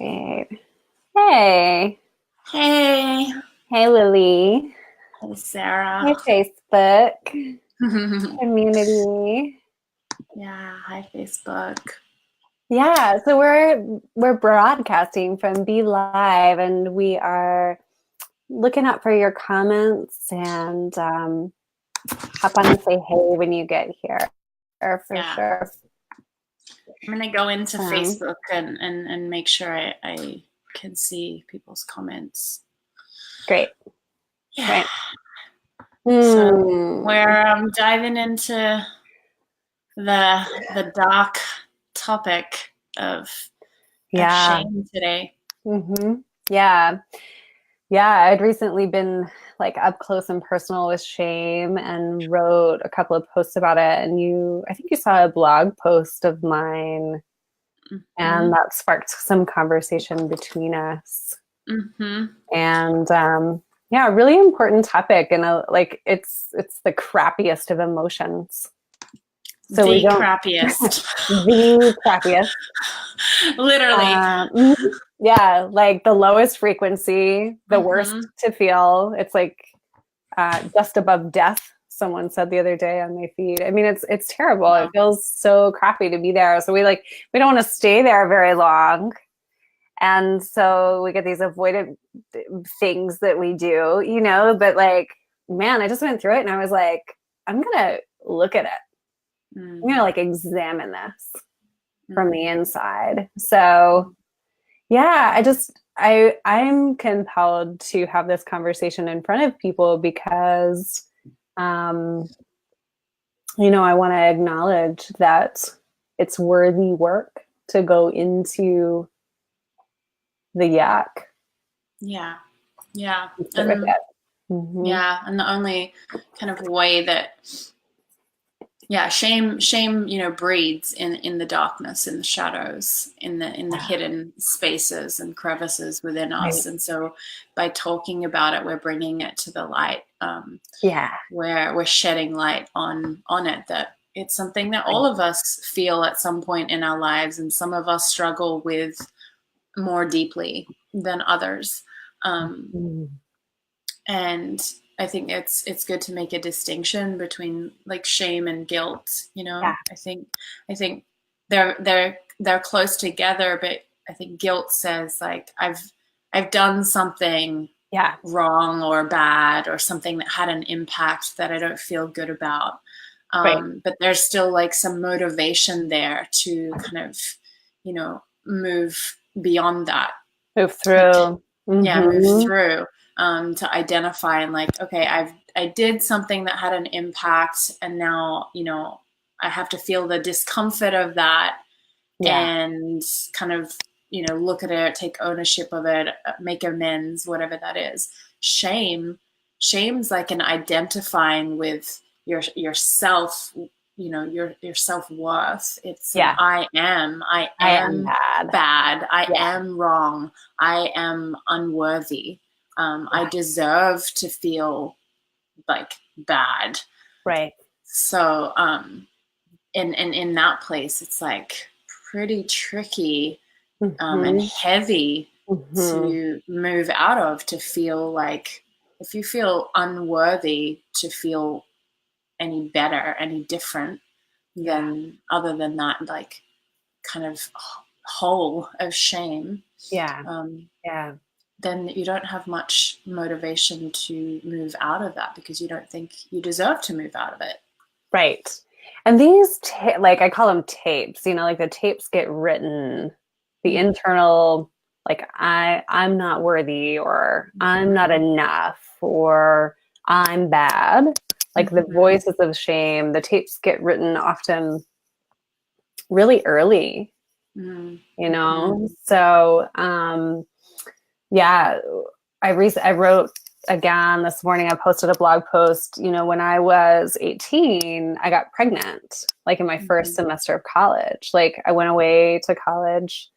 Great. Hey. Hey, Hey, Lillie. hey Sarah. Hey, Facebook community. Yeah, hi Facebook. Yeah, so we're broadcasting from Be Live, and we are looking out for your comments and hop on and say hey when you get here, for Yeah, sure. I'm gonna go into Um, Facebook and make sure I can see people's comments. Great, Yeah, great. so Hmm. we're diving into the dark topic of Yeah. shame today. Mm-hmm. Yeah. Yeah, I'd recently been like up close and personal with shame and wrote a couple of posts about it. And I think you saw a blog post of mine, and Hmm. that sparked some conversation between us. Hmm. And yeah, really important topic. And like it's the crappiest of emotions. So we The don't, crappiest. the crappiest. Literally. Mhm. Yeah, like the lowest frequency, the worst Hmm. to feel. It's like just above death. Someone said the other day on my feed. I mean, it's terrible. It Wow. feels so crappy to be there. So we don't want to stay there very long, and so we get these avoidant things that we do, But like, man, I just went through it, and I was like, I'm gonna look at it. I'm Mm. gonna like examine this from Mm. the inside. So yeah, I'm compelled to have this conversation in front of people because um I want to acknowledge that it's worthy work to go into the yak Yeah. Yeah. and sit with And it. Hmm. yeah, and the only kind of way that shame, breeds in the darkness, in the shadows, in the hidden spaces and crevices within Right. us. And so by talking about it, we're bringing it to the light. Yeah. Where we're shedding light on it, that it's something that all of us feel at some point in our lives, and some of us struggle with more deeply than others. Um, Mhm. and I think it's good to make a distinction between like shame and guilt. Yeah. I think they're close together, but I think guilt says like I've done something Yeah. wrong or bad or something that had an impact that I don't feel good about. Right. But there's still like some motivation there to kind of, move beyond that. Move Like, through. yeah, move Hmm. through, to identify and like, okay, I did something that had an impact, and now, I have to feel the discomfort of that Yeah. and kind of, look at it, take ownership of it, make amends, whatever that is. Shame, shame's like an identifying with yourself, your self-worth. It's an Yeah. I I am am bad. bad, I Yeah. am wrong, I am unworthy. I Yeah. deserve to feel like bad. Right. So and in that place, it's like pretty tricky, and Hmm. heavy Hmm. to move out of, to feel like, if you feel unworthy to feel any better, any different, Yeah. than other than that, like kind of hole of shame, Yeah. um, Yeah. then you don't have much motivation to move out of that, because you don't think you deserve to move out of it. Right. And these, like I call them tapes, like the tapes get written, the Mm. internal, like I'm not worthy, or I'm not enough, or I'm bad. Like the Mm-hmm. voices of shame, the tapes get written often really early, Mm-hmm. So, yeah, I wrote again this morning. I posted a blog post. When I was 18, I got pregnant, like in my first Mm-hmm. semester of college. Like I went away to college,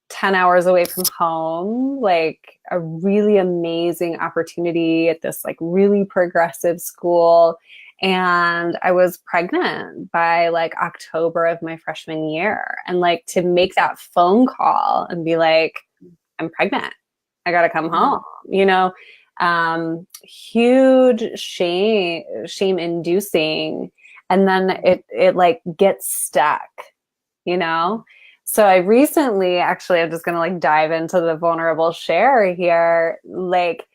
10 hours away from home, like a really amazing opportunity at this like really progressive school. And I was pregnant by like October of my freshman year. And like to make that phone call and be like, I'm pregnant. I got to come home, you know, huge shame inducing. And then it like gets stuck, you know? So I recently, actually, I'm just going to like dive into the vulnerable share here. Like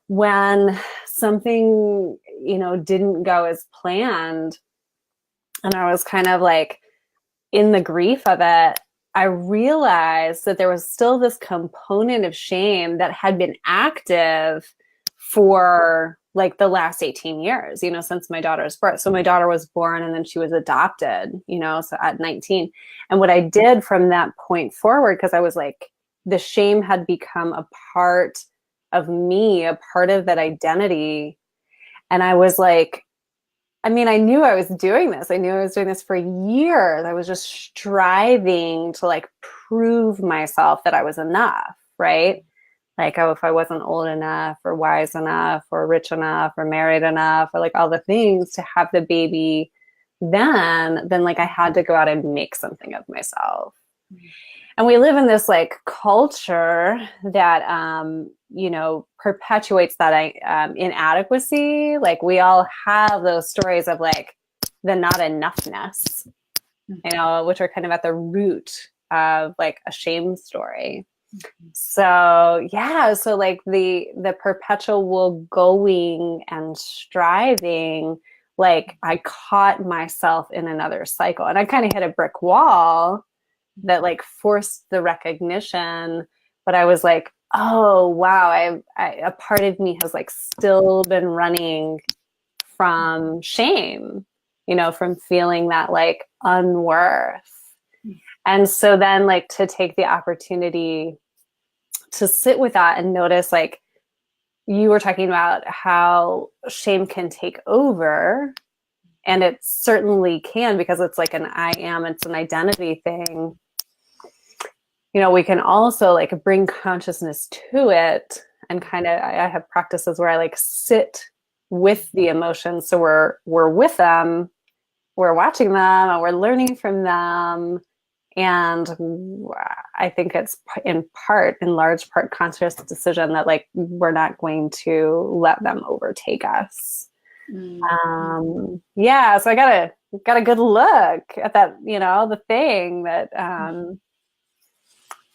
when something, you know, didn't go as planned, and I was kind of like in the grief of it, I realized that there was still this component of shame that had been active for like the last 18 years, you know, since my daughter's birth. So my daughter was born and then she was adopted, you know, so at 19. And what I did from that point forward, because I was like, the shame had become a part of me, a part of that identity. And I was like, I mean, I knew I was doing this. I knew I was doing this for years. I was just striving to like prove myself that I was enough, right? Like, oh, if I wasn't old enough or wise enough or rich enough or married enough or like all the things to have the baby, then like I had to go out and make something of myself. And we live in this like culture that, you know, perpetuates that inadequacy. Like we all have those stories of like the not enoughness, you know, which are kind of at the root of like a shame story. So yeah, so like the perpetual going and striving, like I caught myself in another cycle, and I kind of hit a brick wall that like forced the recognition. But I was like, oh wow, a part of me has like still been running from shame, you know, from feeling that like unworth. And so then like to take the opportunity to sit with that and notice, like you were talking about how shame can take over, and it certainly can, because it's like an I am, it's an identity thing. You know, we can also like bring consciousness to it, and kind of, I have practices where I like sit with the emotions. So we're with them, we're watching them, and we're learning from them. And I think it's in large part, conscious decision that like we're not going to let them overtake us. Yeah, so I got a good look at that, you know, the thing that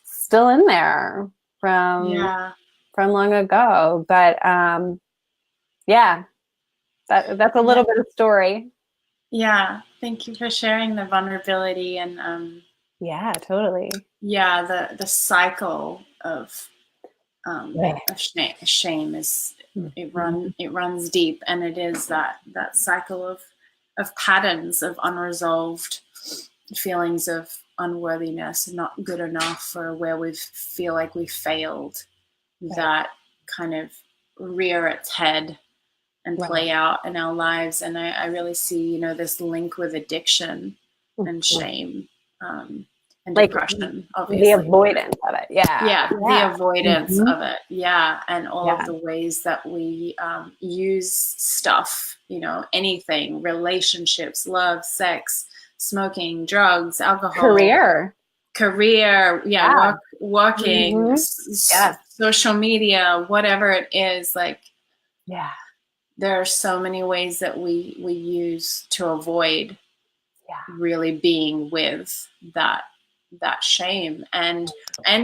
still in there from long ago. But yeah, that's a little bit of story. Yeah, thank you for sharing the vulnerability and yeah, totally. Yeah, the cycle of shame is it runs deep, and it is that cycle of patterns of unresolved feelings of unworthiness, not good enough, or where we feel like we failed, that kind of rear its head and play out in our lives. And I really see, you know, this link with addiction and shame. And like depression, obviously. The avoidance of it. The avoidance of it. And all of the ways that we use stuff, you know, anything, relationships, love, sex, smoking, drugs, alcohol. Career, working, social media, whatever it is, like, there are so many ways that we use to avoid really being with that shame, and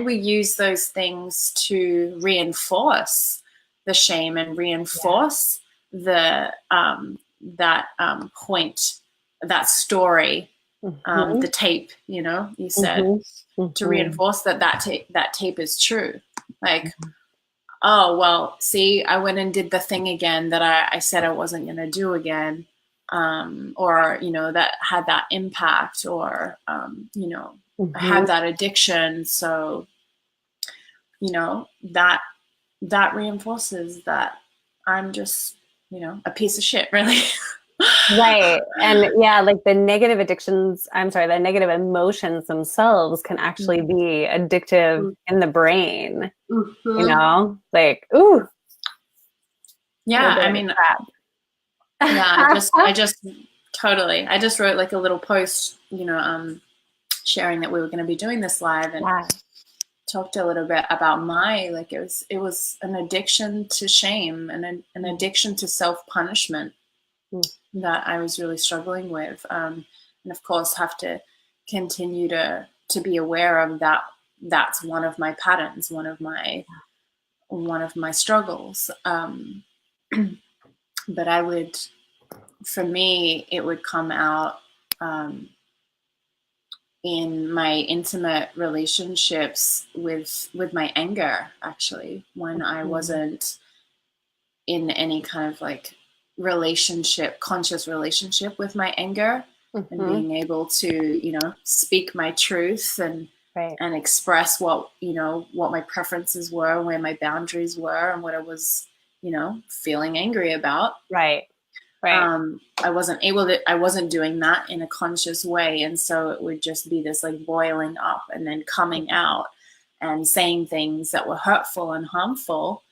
we use those things to reinforce the shame and reinforce the that point, that story, the tape, you know, you said, to reinforce that tape is true. Like, oh, well, see, I went and did the thing again that I said I wasn't going to do again. Or, you know, that had that impact, or, you know, had that addiction. So, you know, that reinforces that I'm just, you know, a piece of shit, really. Right. And yeah, like the negative emotions themselves can actually be addictive in the brain, you know, like, ooh. Yeah. I mean, I just totally, I just wrote like a little post, you know, sharing that we were going to be doing this live, and talked a little bit about my, like, it was an addiction to shame and an addiction to self-punishment that I was really struggling with. And of course have to continue to be aware of that. That's one of my patterns, one of my struggles. But I would, for me, it would come out in my intimate relationships with my anger, actually, when I wasn't in any kind of like conscious relationship with my anger, and being able to, speak my truth and express what my preferences were, where my boundaries were, and what I was, feeling angry about. Right. I wasn't doing that in a conscious way. And so it would just be this like boiling up and then coming out and saying things that were hurtful and harmful.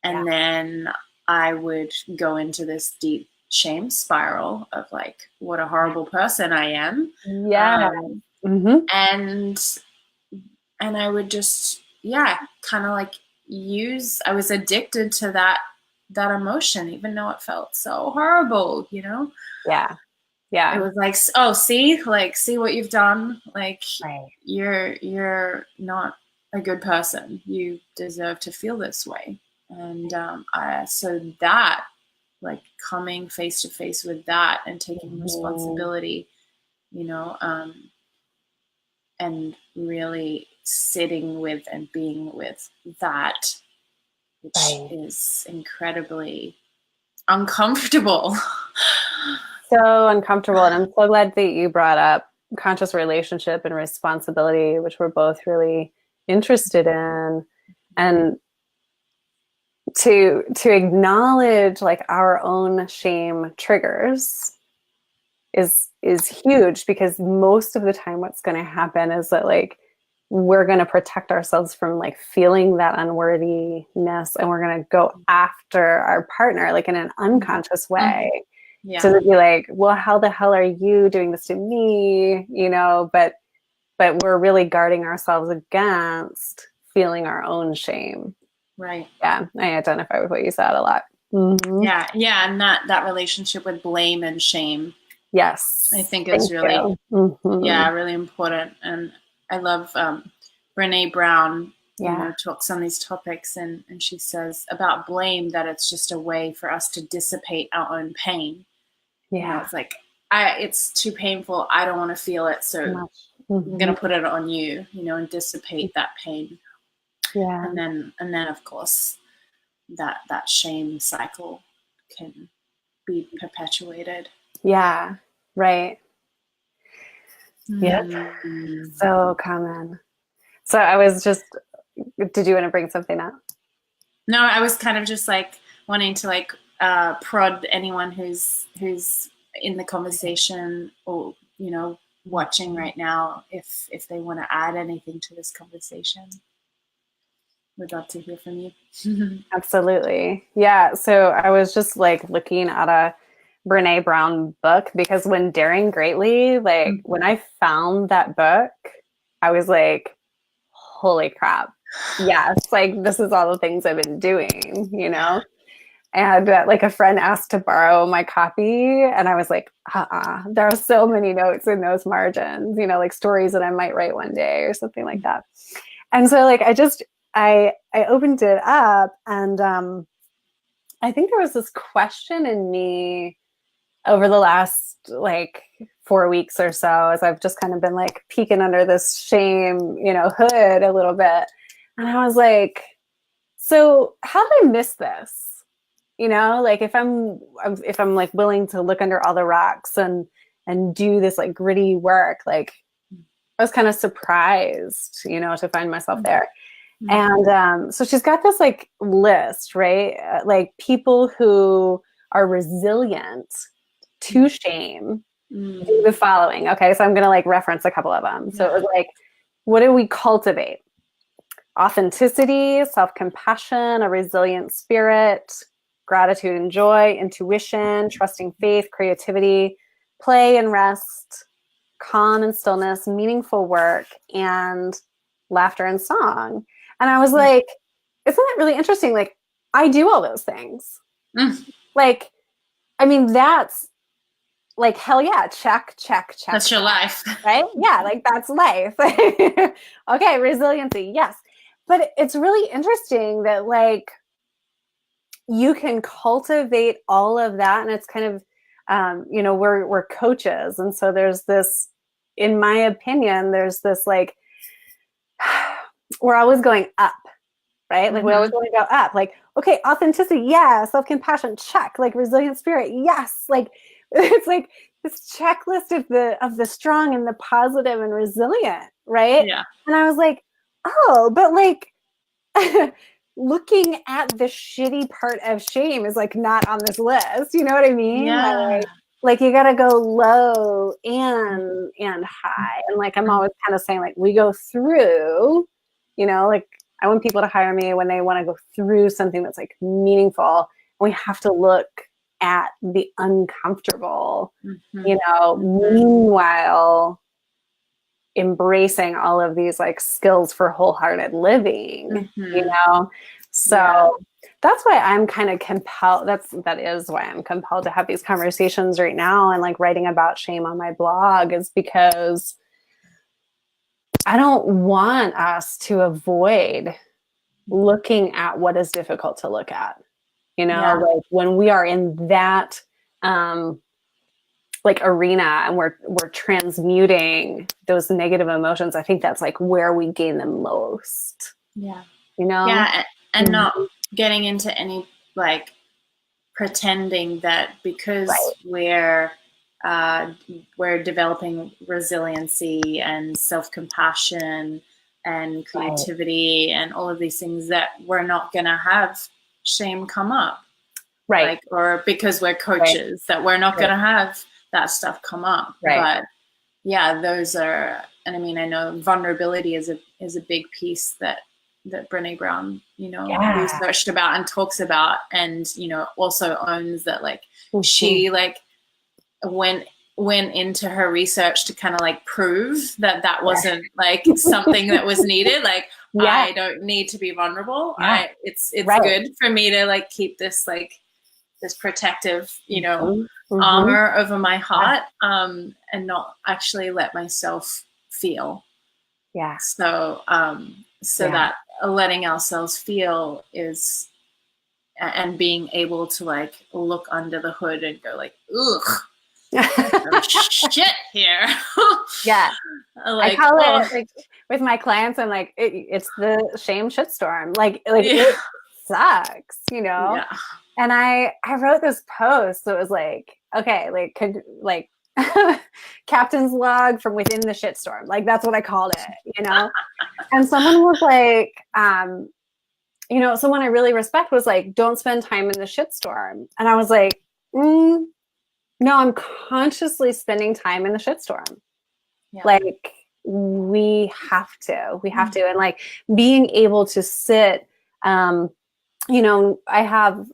And then I would go into this deep shame spiral of like, what a horrible person I am. Yeah. And I would just, kind of like I was addicted to that emotion, even though it felt so horrible, Yeah. It was like, oh, see what you've done. Like, you're not a good person. You deserve to feel this way. And so that, like, coming face to face with that and taking responsibility, and really sitting with and being with that, which is incredibly uncomfortable. So uncomfortable. And I'm so glad that you brought up conscious relationship and responsibility, which we're both really interested in. And to acknowledge like our own shame triggers is huge, because most of the time what's going to happen is that like we're going to protect ourselves from like feeling that unworthiness, and we're going to go after our partner like in an unconscious way. To be like, well, how the hell are you doing this to me? But we're really guarding ourselves against feeling our own shame. Right. Yeah, I identify with what you said a lot. Yeah, and that relationship with blame and shame. Yes, I think it's really, really important. And I love Brene Brown. Talks on these topics, and she says about blame that it's just a way for us to dissipate our own pain. It's like, it's too painful. I don't want to feel it, so I'm going to put it on you, and dissipate that pain. Yeah. And then of course that shame cycle can be perpetuated. Yeah. Right. Yep. So common. So I was just, did you want to bring something up? No, I was kind of just like wanting to like prod anyone who's in the conversation or, watching right now, if they want to add anything to this conversation. Would love to hear from you. Absolutely. Yeah. So I was just like looking at a Brene Brown book, because when Daring Greatly, like when I found that book, I was like, holy crap. Yes. Like this is all the things I've been doing, And like a friend asked to borrow my copy, and I was like, there are so many notes in those margins, like stories that I might write one day or something like that. And so like I opened it up, and I think there was this question in me over the last like 4 weeks or so, as I've just kind of been like peeking under this shame, hood a little bit. And I was like, so how did I miss this? Like if I'm like willing to look under all the rocks and do this like gritty work, like I was kind of surprised, to find myself there. And so she's got this like list, right? Like people who are resilient to shame do the following. Okay, so I'm going to like reference a couple of them. So it was like, what do we cultivate? Authenticity, self-compassion, a resilient spirit, gratitude and joy, intuition, trusting faith, creativity, play and rest, calm and stillness, meaningful work, and laughter and song. And I was like, isn't that really interesting? Like, I do all those things. Like, I mean, that's like, hell yeah, check. That's your life. Right? Yeah, like that's life. Okay, resiliency, yes. But it's really interesting that like you can cultivate all of that, and it's kind of we're coaches, and so there's this, in my opinion, there's this like we're always going up, right? Like we always want to go up. Like, okay, authenticity, yeah, self-compassion, check. Like resilient spirit, yes. Like it's like this checklist of the strong and the positive and resilient, right? Yeah. And I was like, oh, but like looking at the shitty part of shame is like not on this list. You know what I mean? Yeah. Like you gotta go low and high. And like I'm always kind of saying, like, we go through, like I want people to hire me when they want to go through something that's like meaningful. We have to look at the uncomfortable, meanwhile embracing all of these like skills for wholehearted living, so that's why I'm kind of compelled. That is why I'm compelled to have these conversations right now and like writing about shame on my blog, is because I don't want us to avoid looking at what is difficult to look at, like when we are in that like arena and we're transmuting those negative emotions. I think that's like where we gain the most. Yeah. Yeah. And not getting into any like pretending that because we're developing resiliency and self-compassion and creativity and all of these things that we're not going to have shame come up. Right. Like, or because we're coaches that we're not going to have that stuff come up. Right. But yeah, those are, and I mean, I know vulnerability is a big piece that Brené Brown, researched about and talks about, and, also owns that, like, she like went into her research to kind of like prove that wasn't like something that was needed. Like, I don't need to be vulnerable. It's good for me to like keep this like this protective, armor over my heart, and not actually let myself feel. Yeah. So, that letting ourselves feel is, and being able to like look under the hood and go like, ugh, shit here. Yeah. Like, I call it like with my clients, I'm like, it's the shame shitstorm. Like it sucks, Yeah. And I wrote this post that was like, okay, like could captain's log from within the shitstorm. Like that's what I called it, And someone was like, someone I really respect was like, don't spend time in the shitstorm. And I was like, no, I'm consciously spending time in the shitstorm. Yeah. Like we have to, and like being able to sit, I have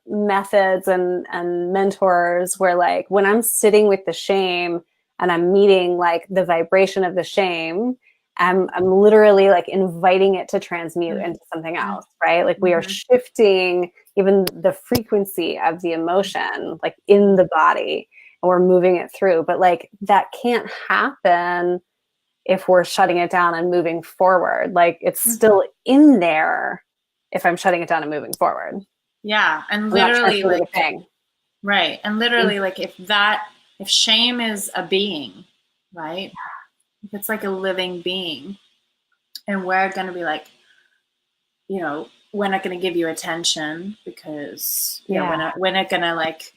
methods and mentors where like when I'm sitting with the shame and I'm meeting like the vibration of the shame, I'm literally like inviting it to transmute into something else, right? Like we are shifting even the frequency of the emotion like in the body, and we're moving it through. But like that can't happen if we're shutting it down and moving forward. Like it's still in there if I'm shutting it down and moving forward. Yeah. And literally like, right. And literally like if shame is a being, right? If it's like a living being, and we're going to be like, we're not going to give you attention because we're not going to like,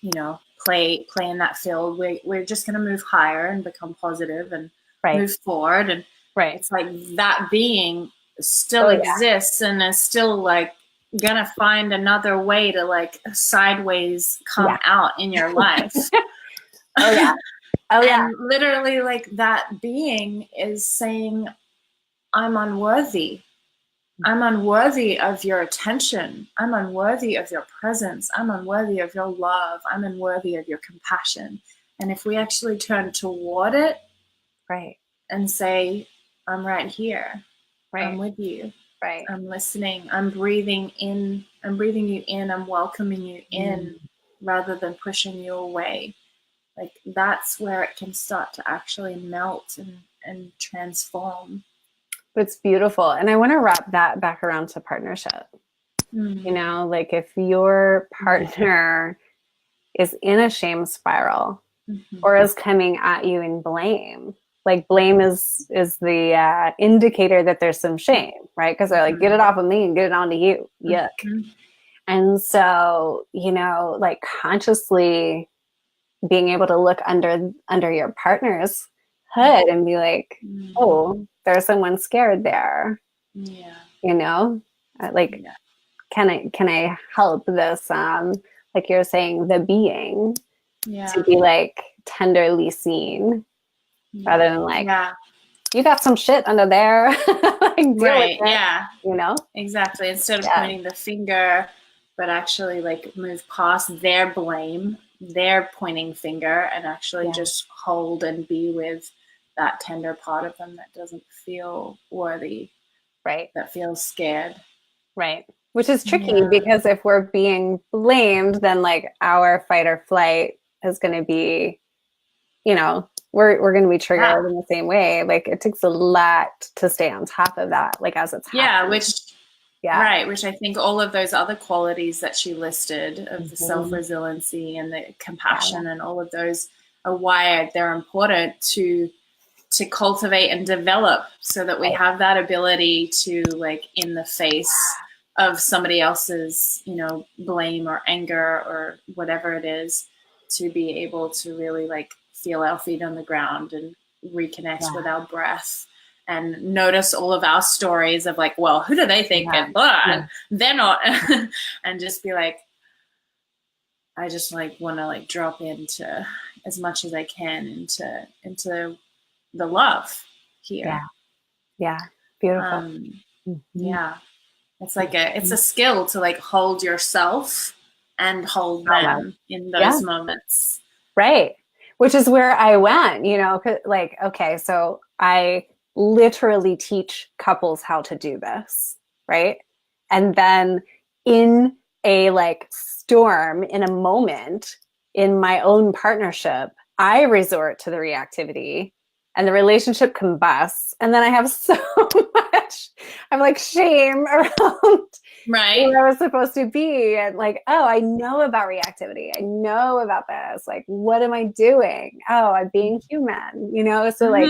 play in that field. We're just going to move higher and become positive and move forward. And it's like that being still exists and is still like gonna find another way to like sideways come out in your life. And literally like that being is saying, I'm unworthy of your attention, I'm unworthy of your presence, I'm unworthy of your love, I'm unworthy of your compassion. And if we actually turn toward it and say, I'm right here, I'm with you. Right. I'm listening. I'm breathing in. I'm breathing you in. I'm welcoming you in rather than pushing you away. Like that's where it can start to actually melt and transform. It's beautiful. And I want to wrap that back around to partnership. You know, like if your partner is in a shame spiral or is coming at you in blame, like blame is the indicator that there's some shame, right? Because they're like, get it off of me and get it onto you. Yuck. And so, you know, like consciously being able to look under your partner's hood and be like, oh, there's someone scared there. Yeah. You know, like, can I help this, like you're saying, the being to be like tenderly seen rather than like, you got some shit under there. Like, deal with it, yeah. You know? Exactly. Instead of pointing the finger, but actually like move past their blame, their pointing finger, and actually just hold and be with that tender part of them that doesn't feel worthy. Right. That feels scared. Right. Which is tricky because if we're being blamed, then like our fight or flight is going to be, you know, we're going to be triggered in the same way. Like it takes a lot to stay on top of that, like as it's happening. Which I think all of those other qualities that she listed of the self-resiliency and the compassion and all of those are why they're important to cultivate and develop so that we have that ability to, like, in the face of somebody else's, you know, blame or anger or whatever it is, to be able to really like feel our feet on the ground and reconnect with our breath and notice all of our stories of like, well, who do they think? And they're not. And just be like, I just like want to like drop into as much as I can into the love here. Yeah. Beautiful. Yeah. It's like it's a skill to like hold yourself and hold them in those moments. Right. Which is where I went, you know, like, okay, so I literally teach couples how to do this, right? And then in a like storm, in a moment in my own partnership, I resort to the reactivity and the relationship combusts. And then I have so much, I'm like shame around where I was supposed to be. And like, oh, I know about reactivity. I know about this. Like, what am I doing? Oh, I'm being human, you know? So like,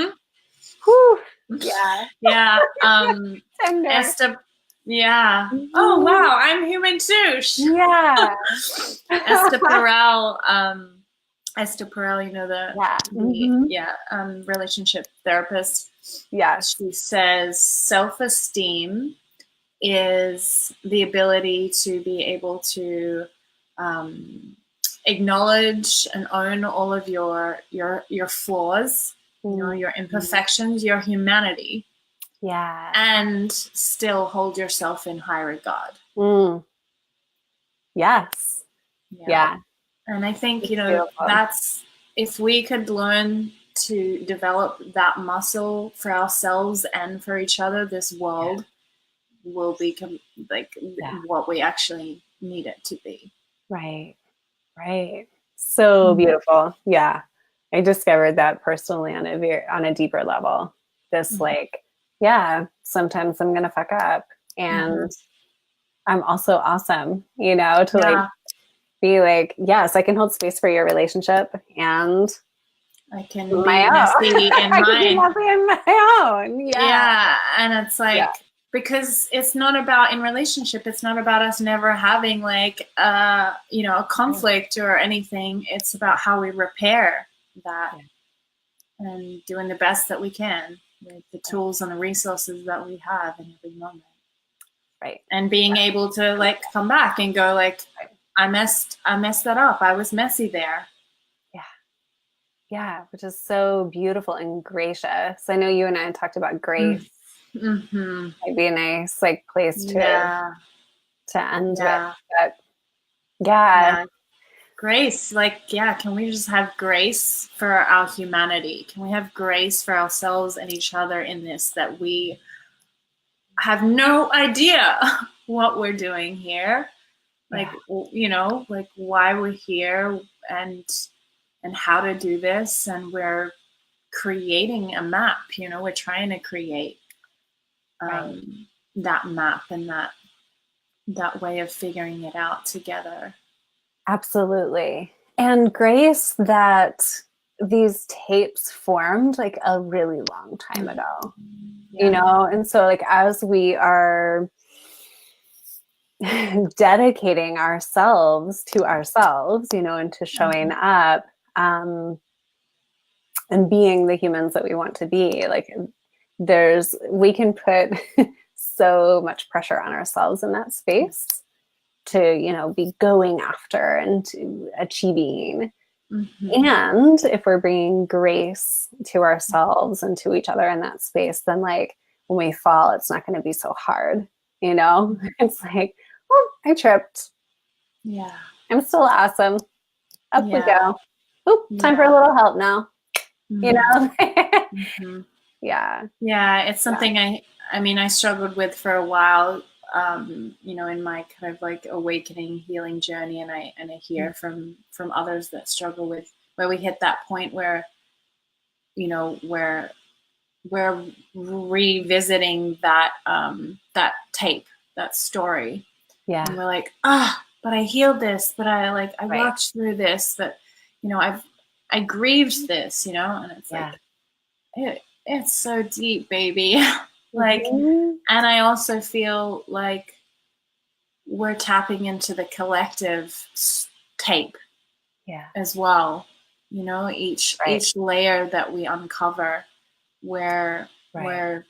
whew, yeah. Esther, oh wow, I'm human too. Esther Perel, you know, the relationship therapist. She says self-esteem is the ability to be able to acknowledge and own all of your flaws, you know, your imperfections, your humanity, and still hold yourself in high regard. And I think, you know, that's, if we could learn to develop that muscle for ourselves and for each other, this world will become like what we actually need it to be. Right. So beautiful. Yeah. I discovered that personally on a deeper level. This like, sometimes I'm going to fuck up and I'm also awesome, you know, to like be like, yes, I can hold space for your relationship and I can be messy in my own. Yeah. And it's like, because it's not about, in relationship, it's not about us never having like, you know, a conflict or anything. It's about how we repair that and doing the best that we can with the tools and the resources that we have in every moment. Right. And being able to like come back and go like, I messed that up. I was messy there. Yeah, which is so beautiful and gracious. I know you and I talked about grace. Might be a nice like place to end with. But grace, like, can we just have grace for our humanity? Can we have grace for ourselves and each other in this, that we have no idea what we're doing here, like, Yeah. you know, like why we're here, and how to do this, and we're creating a map, you know, we're trying to create Right. that map, and that way of figuring it out together. Absolutely. And grace that these tapes formed like a really long time ago, you Yeah. know? And so, like, as we are dedicating ourselves, you know, into showing up, um, and being the humans that we want to be, like, we can put so much pressure on ourselves in that space to, you know, be going after and to achieving. Mm-hmm. And if we're bringing grace to ourselves and to each other in that space, then, like, when we fall, it's not going to be so hard, you know? It's like, oh, I tripped. Yeah. I'm still awesome. Up we Yeah. go. Oop, time for a Yeah. little help now, you Mm-hmm. know? Mm-hmm. Yeah. Yeah, it's Yeah. something I mean, I struggled with for a while, you know, in my kind of like awakening healing journey, and I hear from others that struggle with where we hit that point where, you know, where we're revisiting that tape, that story, and Yeah. we're like, but I healed this, but I Right. worked through this, but you know, I grieved this, you know, and it's Yeah. like it's so deep, baby. Like, Mhm. and I also feel like we're tapping into the collective tape Yeah. as well. You know, Right. each layer that we uncover, where Right.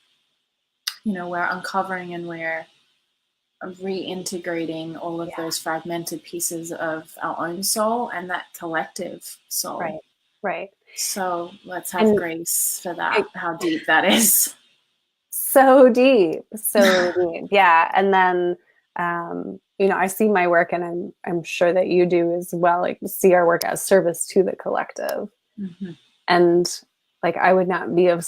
you know, we're uncovering and we're reintegrating all of Yeah. those fragmented pieces of our own soul and that collective soul. Right. Right. So let's have And grace for that, it, how deep that is. so deep, so deep. Yeah. And then, you know, I see my work, and I'm sure that you do as well, like, see our work as service to the collective. Mm-hmm. And, like, I would not be of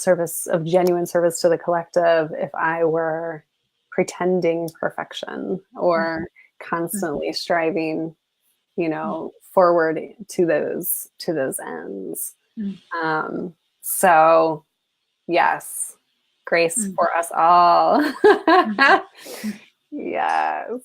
genuine service to the collective if I were pretending perfection or constantly striving, you know, forward to those ends. Mm-hmm. Um, so yes, grace for us all. Mm-hmm. Yes.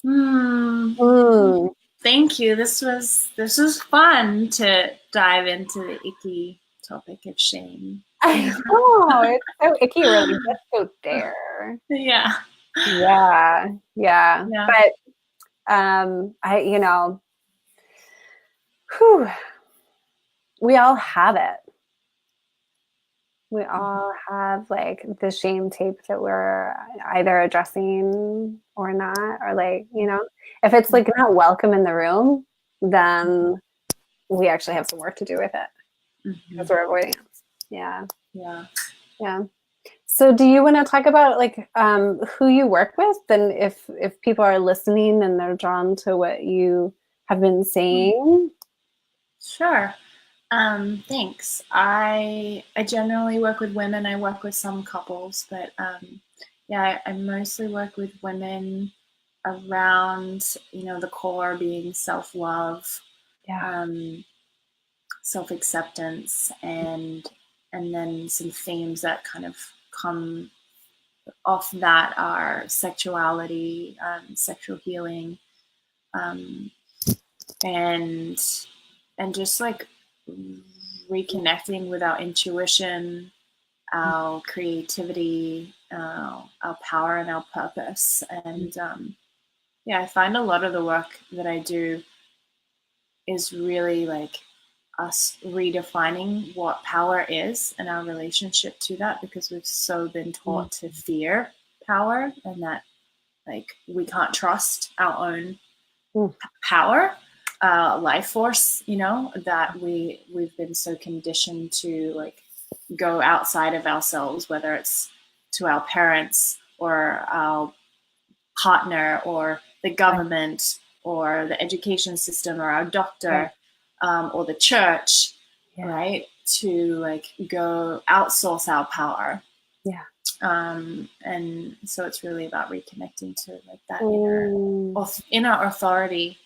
Mm. Mm. Thank you. This was fun to dive into the icky topic of shame. I know, it's so icky, really, just go there. Yeah. Yeah, yeah. Yeah. But I, you know, whew, we all have it. We all have, like, the shame tape that we're either addressing or not, or, like, you know, if it's like not welcome in the room, then we actually have some work to do with it Mm-hmm. because we're avoiding it. Yeah, Yeah. yeah. So, do you want to talk about, like, who you work with, and if people are listening and they're drawn to what you have been saying? Sure. Thanks. I generally work with women. I work with some couples, but yeah, I mostly work with women around, you know, the core being self-love, Yeah, um, self-acceptance, and then some themes that kind of come off that are sexuality, sexual healing, um, and just like reconnecting with our intuition, our creativity, our power, and our purpose. And yeah, I find a lot of the work that I do is really like us redefining what power is and our relationship to that, because we've so been taught to fear power, and that like we can't trust our own mm, power, life force, you know, that we've been so conditioned to like go outside of ourselves, whether it's to our parents or our partner or the right, government or the education system or our right, doctor, or the church, yeah, right? To like go outsource our power yeah, And so it's really about reconnecting to like that Mm. inner authority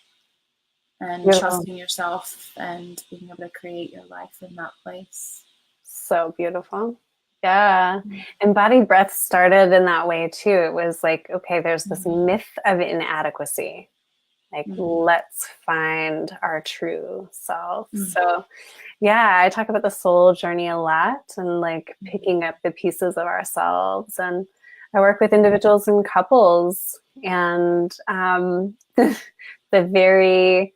and Beautiful. trusting yourself and being able to create your life in that place. So beautiful. Yeah. Embodied breath started in that way too. It was like, okay, there's this myth of inadequacy. Like, let's find our true self. So, yeah, I talk about the soul journey a lot and like picking up the pieces of ourselves. And I work with individuals and couples, and the very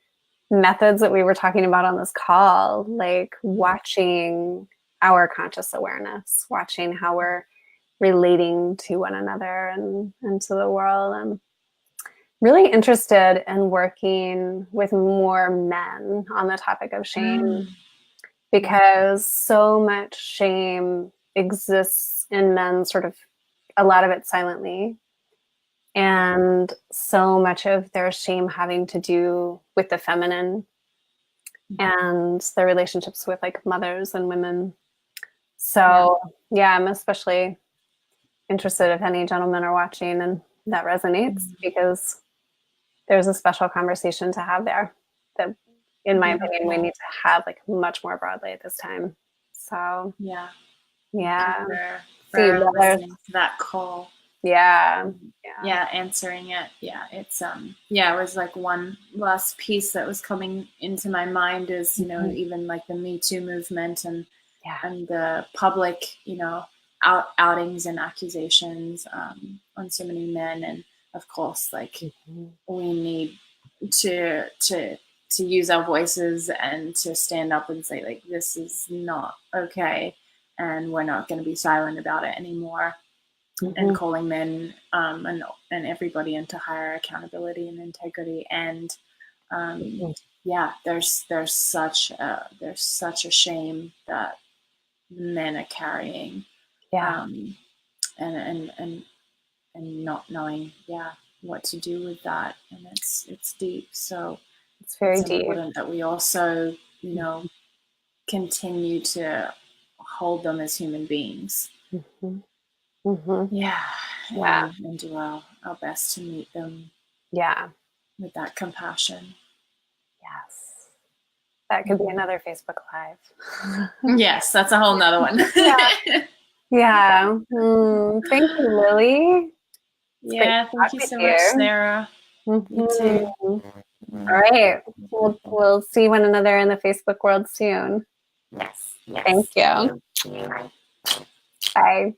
methods that we were talking about on this call, like watching our conscious awareness, watching how we're relating to one another and to the world. And really interested in working with more men on the topic of shame, because so much shame exists in men, sort of a lot of it silently, and so much of their shame having to do with the feminine and their relationships with like mothers and women. So yeah, I'm especially interested if any gentlemen are watching and that resonates, because there's a special conversation to have there that, in my opinion, we need to have like much more broadly at this time. So Yeah. yeah, see For listening to that call. Yeah. Yeah, answering it. Yeah, it's yeah, it was like one last piece that was coming into my mind is, you know, even like the Me Too movement and the public, you know, outings and accusations on so many men, and of course, like we need to use our voices and to stand up and say like this is not okay, and we're not going to be silent about it anymore. And calling men and everybody into higher accountability and integrity. And yeah, there's such a shame that men are carrying, and not knowing what to do with that, and it's deep. So it's very it's deep. important that we also, you know, continue to hold them as human beings. Yeah. And do our best to meet them with that compassion. Yes. That could be another Facebook Live. Yes, that's a whole nother one. Yeah. Thank you, Lillie. Yeah, thank you so much, Sarah. You too. All right. We'll see one another in the Facebook world soon. Yes. Thank you. Bye.